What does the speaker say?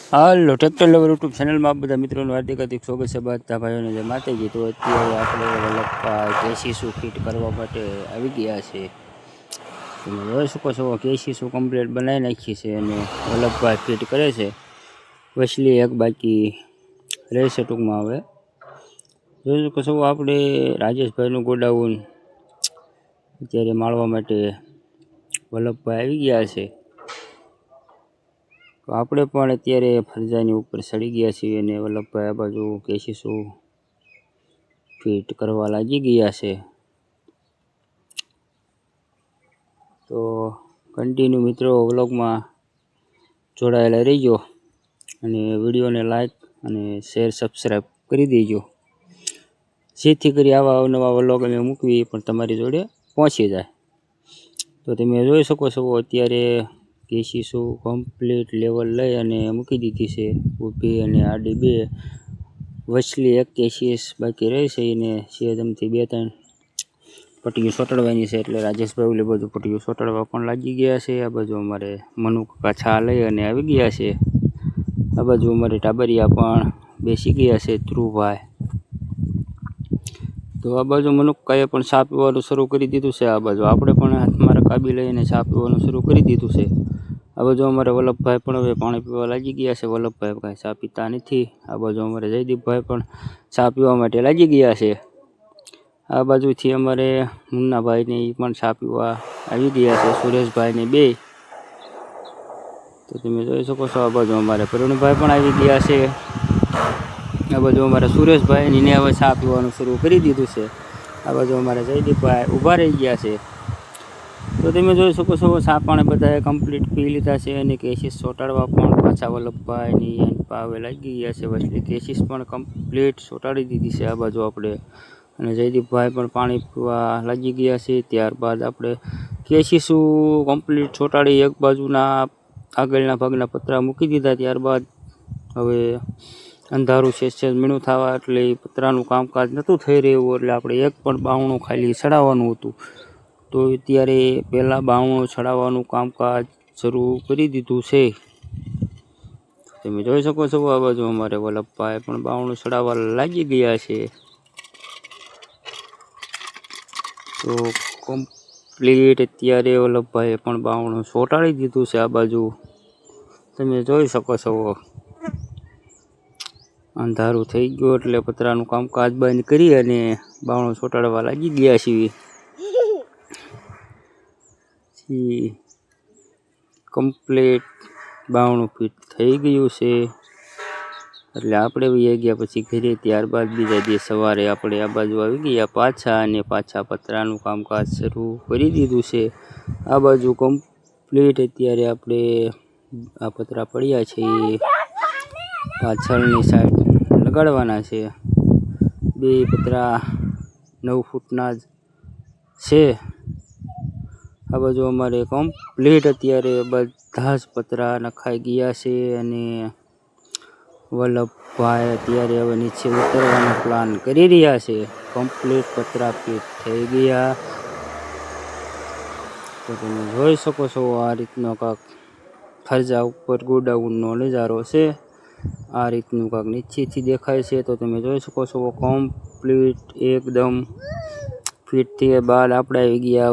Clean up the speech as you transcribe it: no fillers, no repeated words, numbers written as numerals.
હાલો tractor lover YouTube ચેનલમાં આપ બધા મિત્રોનું હાર્દિક સ્વાગત છે. બધા ભાઈઓને જે માતાજી. તો અત્યારે આપણે વલ્લભભાઈ કેસીસુ ફિટ કરવા માટે આવી ગયા છે. તમે જોઈ શકો છો કેસીસુ કમ્પ્લીટ બનાવી નાખી છે અને વલ્લભભાઈ ફિટ કરે છે. વસલી એક બાકી રહેશે ટૂંકમાં. હવે જોઈ શકો છો આપણે રાજેશભાઈનું ગોડાઉન અત્યારે માળવા માટે વલ્લભભાઈ આવી ગયા છે. તો આપણે પણ અત્યારે ફરજાની ઉપર ચડી ગયા છીએ અને વલ્લભભાઈ આ બાજુ કેસીસુ ફિટ કરવા લાગી ગયા છે. તો કન્ટિન્યુ મિત્રો વ્લોગમાં જોડાયેલા રહીજો અને વિડીયોને લાઈક અને શેર સબસ્ક્રાઈબ કરી દેજો, જેથી કરી આવા અવનવા વ્લોગ અમે મૂકવી પણ તમારી જોડે પહોંચી જાય. તો તમે જોઈ શકો છો અત્યારે કેસીસુ કમ્પ્લીટ લેવલ લઈ અને મૂકી દીધી છે ઊભી અને આડી બે. વચલી એક કેસીસ બાકી રહે છે એને સેજમથી 2-3 પટ્ટીઓ સોટાડવાની છે. એટલે રાજેશભાઈ ઓલી બાજુ પટ્ટીઓ સોટાડવા પણ લાગી ગયા છે. આ બાજુ અમારે મનુકા છા લઈ અને આવી ગયા છે. આ બાજુ અમારે ટાબરિયા પણ બેસી ગયા છે ધ્રુવભાઈ. તો આ બાજુ મનુકાએ પણ ચા પીવાનું શરૂ કરી દીધું છે. આ બાજુ આપણે પણ હાથમાં રકાબી લઈને ચા પીવાનું શરૂ કરી દીધું છે. આ બાજુ અમારે વલ્લભભાઈ પણ હવે પાણી પીવા લાગી ગયા છે. વલ્લભભાઈ કાંઈ ચા પીતા નથી. આ બાજુ અમારે જયદીપભાઈ પણ ચા પીવા માટે લાગી ગયા છે. આ બાજુથી અમારે મુન્નાભાઈને એ પણ ચા પીવા આવી ગયા છે, સુરેશભાઈને બે. તો તમે જોઈ શકો છો આ બાજુ અમારે પ્રવીણભાઈ પણ આવી ગયા છે. આ બાજુ અમારે સુરેશભાઈને હવે ચા પીવાનું શરૂ કરી દીધું છે. આ બાજુ અમારે જયદીપભાઈ ઊભા રહી ગયા છે. તો તમે જોઈ શકો છો ચા પાણી બધાએ કમ્પ્લીટ પી લીધા છે અને કેસીસ ચોંટાડવા પણ પાછા વલ્લભભાઈની હવે લાગી ગયા છે. વસલી કેસીસ પણ કમ્પ્લીટ ચોંટાડી દીધી છે આ બાજુ આપણે. અને જયદીપભાઈ પણ પાણી પીવા લાગી ગયા છે. ત્યારબાદ આપણે કેસીસુ કમ્પ્લીટ ચોંટાડી એક બાજુના આગળના ભાગના પતરા મૂકી દીધા. ત્યારબાદ હવે અંધારું છે મીણું થવા એટલે પતરાનું કામકાજ નહોતું થઈ રહ્યું. એટલે આપણે એક પણ બાવણું ખાલી ચડાવવાનું હતું. તો ત્યારે પહેલાં બાવણું ચડાવવાનું કામકાજ શરૂ કરી દીધું છે. તમે જોઈ શકો છો આ બાજુ અમારે વલ્લભભાઈ પણ બાવણું ચડાવવા લાગી ગયા છે. તો કમ્પ્લીટ અત્યારે વલ્લભભાઈએ પણ બાવણું ચોંટાડી દીધું છે. આ બાજુ તમે જોઈ શકો છો અંધારું થઈ ગયું એટલે પતરાનું કામકાજ બંધ કરી અને બાવણું ચોંટાડવા લાગી ગયા છીએ. કમ્પ્લીટ બાવણું ફિટ થઈ ગયું છે એટલે આપણે વહી ગયા પછી ઘરે. ત્યારબાદ બીજા દિવસ સવારે આપણે આ બાજુ આવી ગયા પાછા અને પાછા પતરાનું કામકાજ શરૂ કરી દીધું છે. આ બાજુ કમ્પ્લીટ અત્યારે આપણે આ પતરા પડ્યા છે એ પાછળની સાઈડ લગાડવાના છે. 2 પતરા 9 ફૂટના જ છે. આ બાજુ અમારે કમ્પ્લીટ અત્યારે બધા જ પતરા નખાઈ ગયા છે અને વલ્લભભાઈ અત્યારે હવે નીચે ઉતરવાનો પ્લાન કરી રહ્યા છે. કમ્પ્લીટ પતરા ફિટ થઈ ગયા. તો તમે જોઈ શકો છો આ રીતનો કાંક ફરજા ઉપર ગોડાઉનનો નજારો છે. આ રીતનું કાંક નીચેથી દેખાય છે. તો તમે જોઈ શકો છો કમ્પ્લીટ એકદમ ફિટ થયા બાદ આપણે આવી ગયા